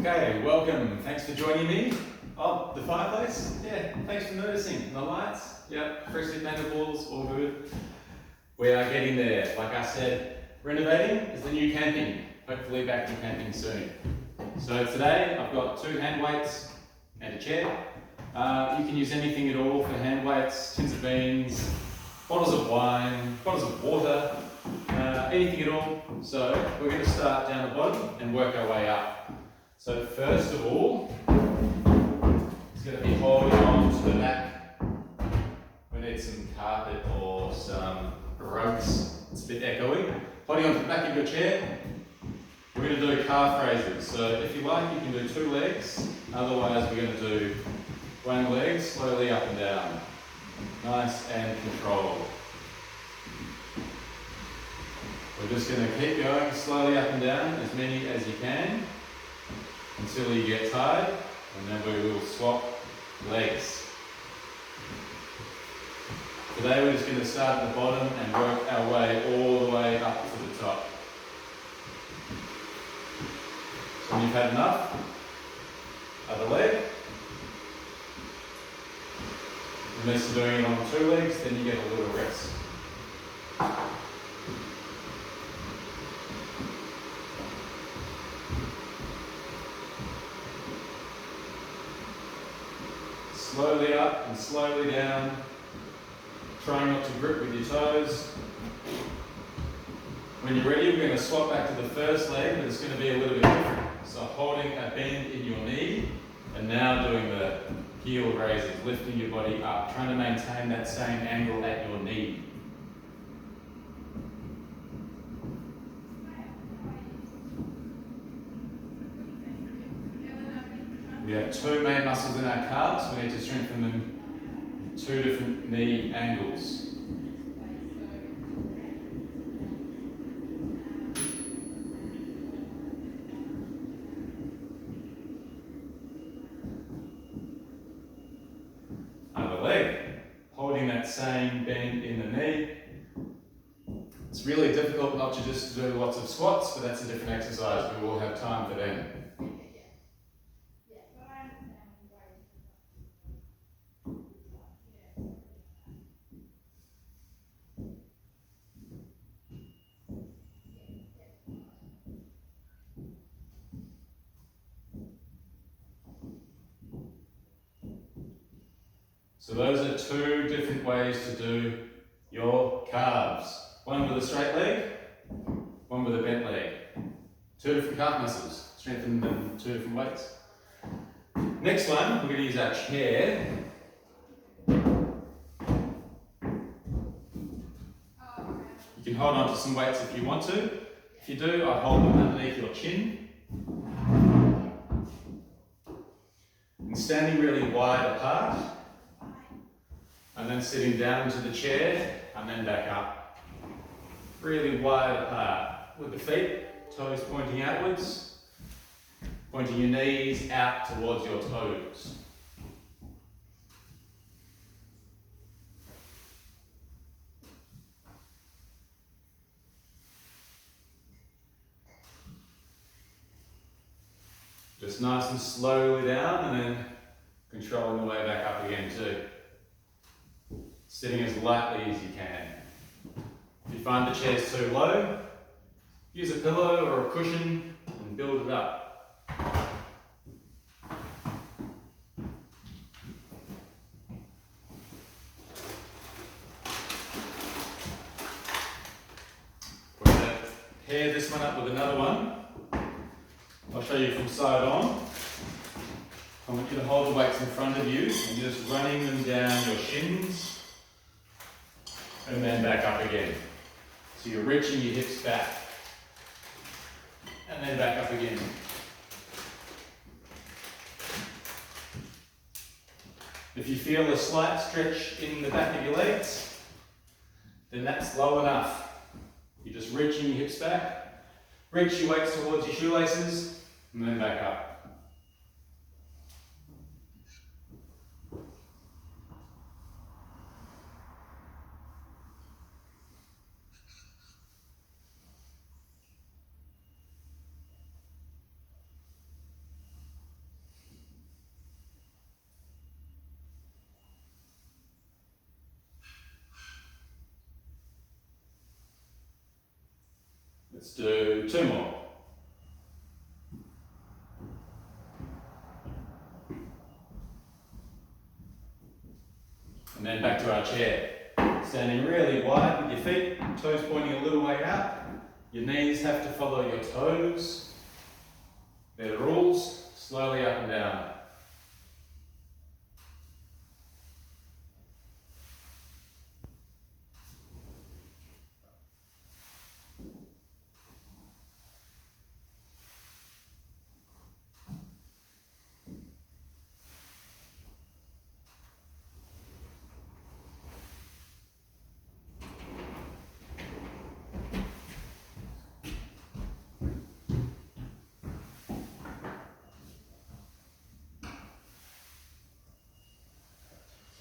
Okay, welcome. Thanks for joining me. Oh, the fireplace? Yeah, thanks for noticing. The lights? Yep, freshly painted walls, all good. We are getting there. Like I said, renovating is the new camping. Hopefully back to camping soon. So today I've got 2 hand weights and a chair. You can use anything at all for hand weights, tins of beans, bottles of wine, bottles of water, anything at all. So we're going to start down the bottom and work our way up. So first of all, it's going to be holding on to the back. We need some carpet or some rugs. It's a bit echoey. Holding on to the back of your chair. We're going to do calf raises. So if you like, you can do 2 legs. Otherwise, we're going to do 1 leg slowly up and down. Nice and controlled. We're just going to keep going slowly up and down, as many as you can, until you get tired, and then we will swap legs. Today we're just going to start at the bottom and work our way all the way up to the top. So when you've had enough, other leg. Unless you're doing it on 2 legs, then you get a little rest. Slowly up and slowly down, trying not to grip with your toes. When you're ready, we're going to swap back to the first leg, but it's going to be a little bit different. So holding a bend in your knee, and now doing the heel raises, lifting your body up, trying to maintain that same angle at your knee. We have 2 main muscles in our calves. We need to strengthen them in 2 different knee angles. Other leg, holding that same bend in the knee. It's really difficult not to just do lots of squats, but that's a different exercise. We will have time for them. So those are 2 different ways to do your calves. One with a straight leg, one with a bent leg. 2 different calf muscles, strengthen them in 2 different weights. Next one, we're going to use our chair. You can hold on to some weights if you want to. If you do, I hold them underneath your chin. And standing really wide apart. And then sitting down into the chair, and then back up. Really wide apart with the feet, toes pointing outwards, pointing your knees out towards your toes. Just nice and slowly down, and then controlling the way back up again too. Sitting as lightly as you can. If you find the chair's too low, use a pillow or a cushion and build it up. We're going to pair this one up with another one. I'll show you from side on. I want you to hold the weights in front of you and just running them down your shins. And then back up again. So you're reaching your hips back. And then back up again. If you feel a slight stretch in the back of your legs, then that's low enough. You're just reaching your hips back. Reach your weights towards your shoelaces, and then back up. Let's do 2 more. And then back to our chair. Standing really wide with your feet, toes pointing a little way out. Your knees have to follow your toes. They're the rules. Slowly up and down.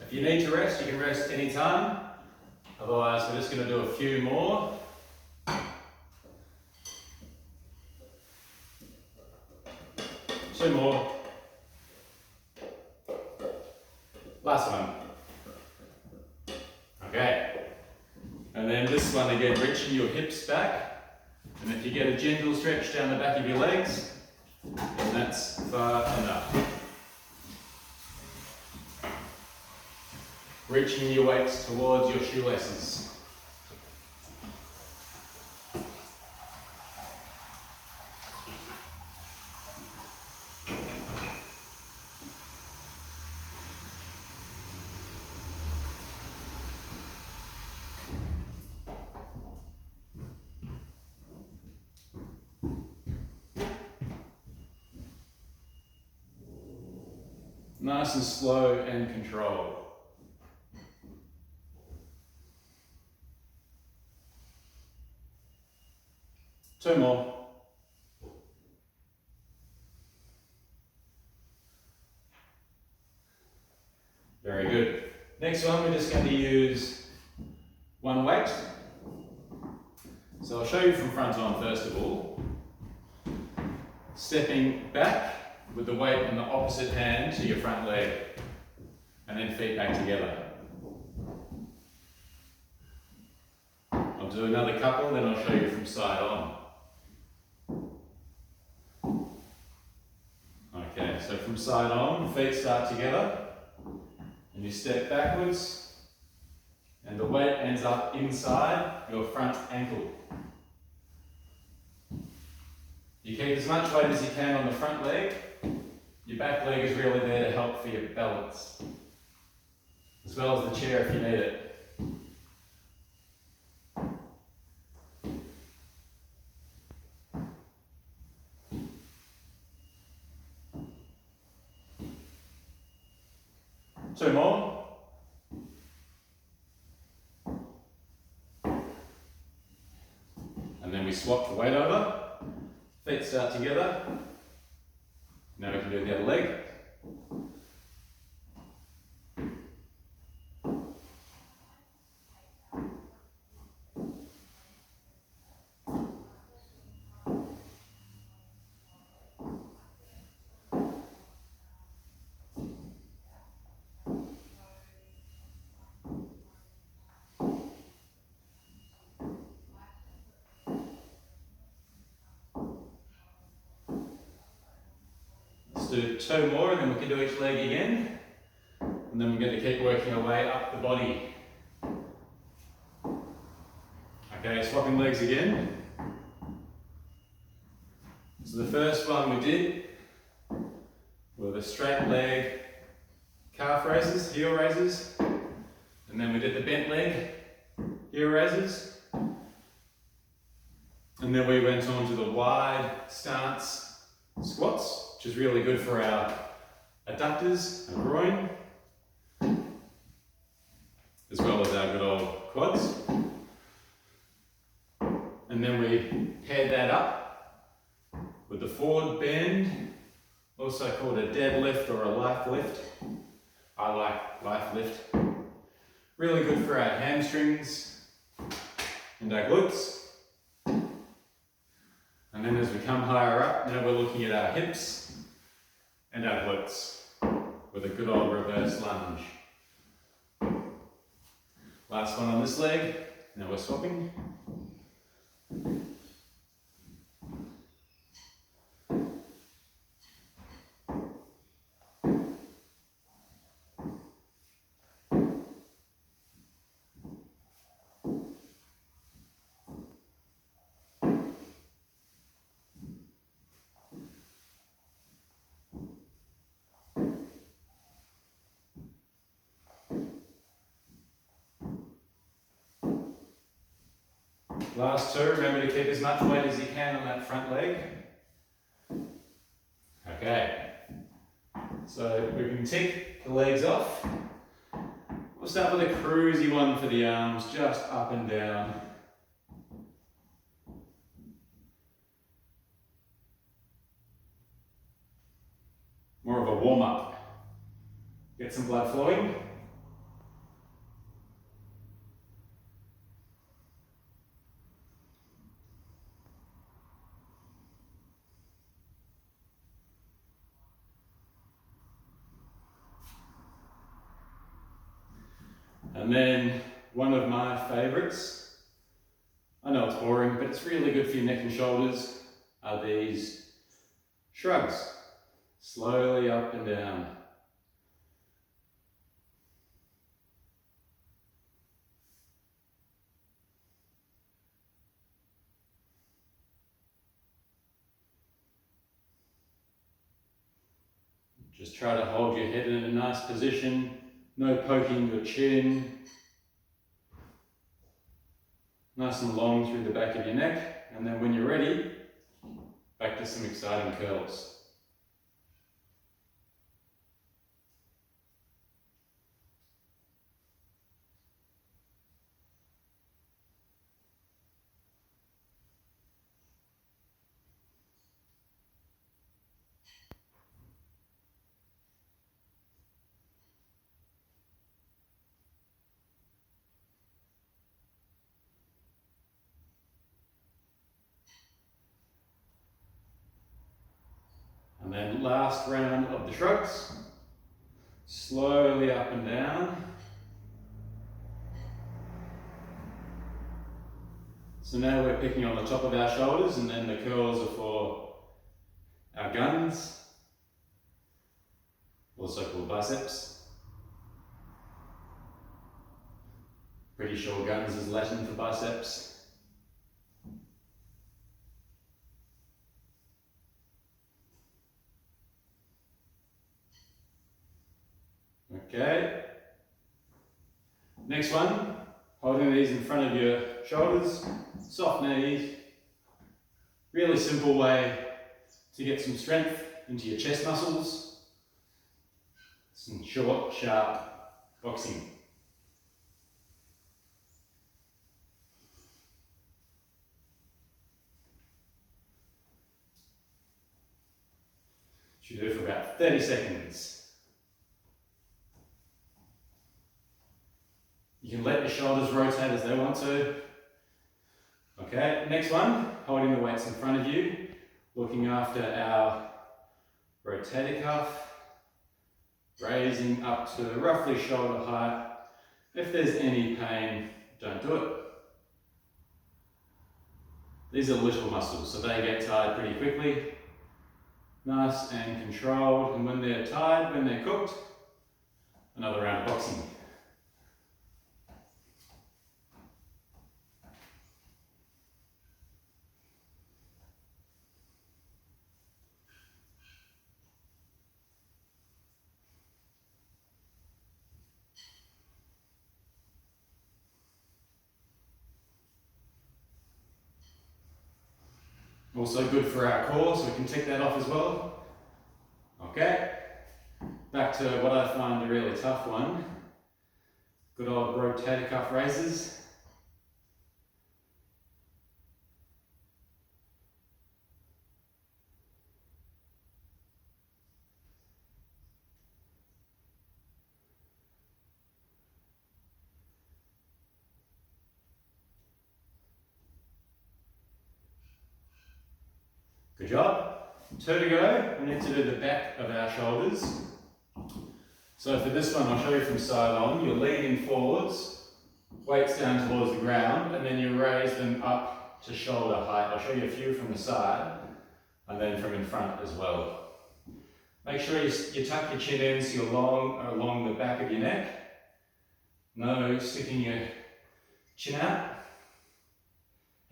If you need to rest, you can rest anytime. Otherwise, we're just going to do a few more. Two more. Last one. Okay. And then this one again, reaching your hips back. And if you get a gentle stretch down the back of your legs, then that's far enough. Reaching your weights towards your shoelaces. Nice and slow and controlled. Two more. Very good. Next one, we're just going to use one weight. So I'll show you from front on first of all. Stepping back with the weight in the opposite hand to your front leg. And then feet back together. I'll do another couple, then I'll show you from side on. Okay, so from side on, feet start together, and you step backwards, and the weight ends up inside your front ankle. You keep as much weight as you can on the front leg. Your back leg is really there to help for your balance, as well as the chair if you need it. Two more. And then we swap the weight over. Feet start together. Now we can do the other leg. Do two more and then we can do each leg again, and then we're going to keep working our way up the body. Okay, swapping legs again. So the first one we did were the straight leg calf raises, heel raises, and then we did the bent leg heel raises, and then we went on to the wide stance squats, which is really good for our adductors and groin, as well as our good old quads. And then we paired that up with the forward bend, also called a deadlift or a life lift. I like life lift. Really good for our hamstrings and our glutes. And then as we come higher up, now we're looking at our hips and our glutes with a good old reverse lunge. Last one on this leg. Now we're swapping. Last two, remember to keep as much weight as you can on that front leg. Okay, so we can tick the legs off. We'll start with a cruisy one for the arms, just up and down. More of a warm-up. Get some blood flowing. And then one of my favourites, I know it's boring, but it's really good for your neck and shoulders, are these shrugs. Slowly up and down. Just try to hold your head in a nice position, no poking your chin. Nice and long through the back of your neck, and then when you're ready, back to some exciting curls. And then last round of the shrugs, slowly up and down. So now we're picking on the top of our shoulders, and then the curls are for our guns, also called biceps. Pretty sure guns is Latin for biceps. Okay. Next one, holding these in front of your shoulders, soft knees. Really simple way to get some strength into your chest muscles. Some short, sharp boxing. Should do it for about 30 seconds. You can let your shoulders rotate as they want to. Okay, next one, holding the weights in front of you, looking after our rotator cuff, raising up to roughly shoulder height. If there's any pain, don't do it. These are little muscles, so they get tired pretty quickly. Nice and controlled, and when they're tired, when they're cooked, another round of boxing. Also good for our core, so we can tick that off as well. Okay, back to what I find a really tough one. Good old rotator cuff raises. Good job. 2 to go. We need to do the back of our shoulders. So for this one, I'll show you from side on. You're leaning forwards, weights down towards the ground, and then you raise them up to shoulder height. I'll show you a few from the side, and then from in front as well. Make sure you tuck your chin in so you're along the back of your neck. No sticking your chin out.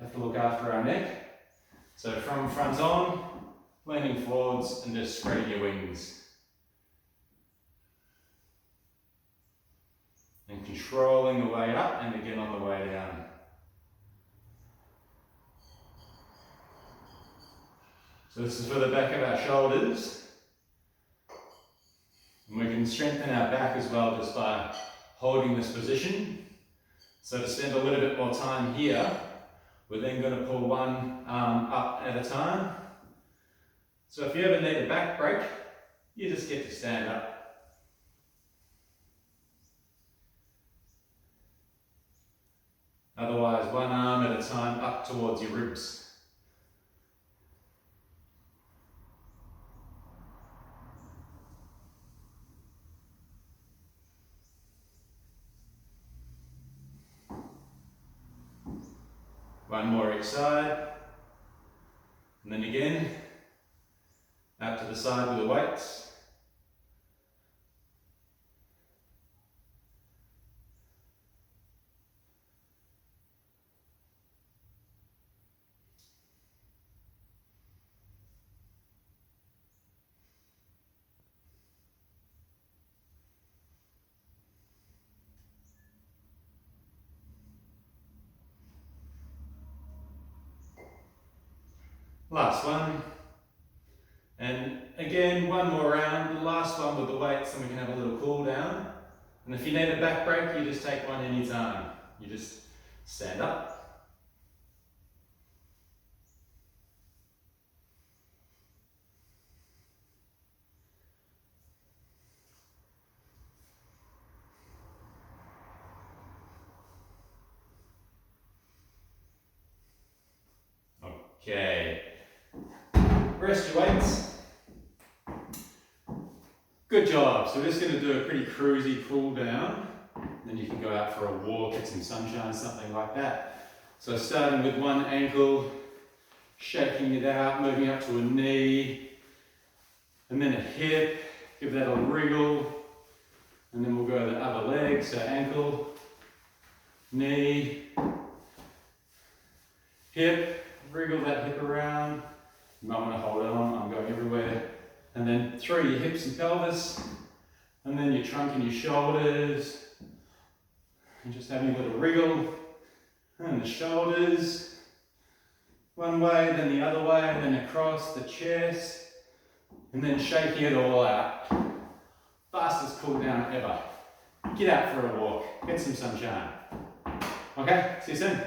Have to look after our neck. So from front on, leaning forwards and just spreading your wings. And controlling the way up and again on the way down. So this is for the back of our shoulders. And we can strengthen our back as well just by holding this position. So to spend a little bit more time here, we're then going to pull one arm up at a time. So if you ever need a back break, you just get to stand up. Otherwise, one arm at a time up towards your ribs. One more each side. And then again, out to the side with the weights. Last one. And again, one more round. The last one with the weights, and we can have a little cool down. And if you need a back break, you just take one any time. You just stand up. Okay. Rest your weights. Good job. So we're just going to do a pretty cruisy cool down. Then you can go out for a walk, get some sunshine, something like that. So starting with one ankle, shaking it out, moving up to a knee, and then a hip. Give that a wriggle. And then we'll go to the other leg. So ankle, knee, hip. Wriggle that hip around. You might want to hold it on, I'm going everywhere. And then through your hips and pelvis, and then your trunk and your shoulders. And just having a little wriggle. And the shoulders. One way, then the other way, then across the chest. And then shaking it all out. Fastest cool down ever. Get out for a walk, get some sunshine. Okay, see you soon.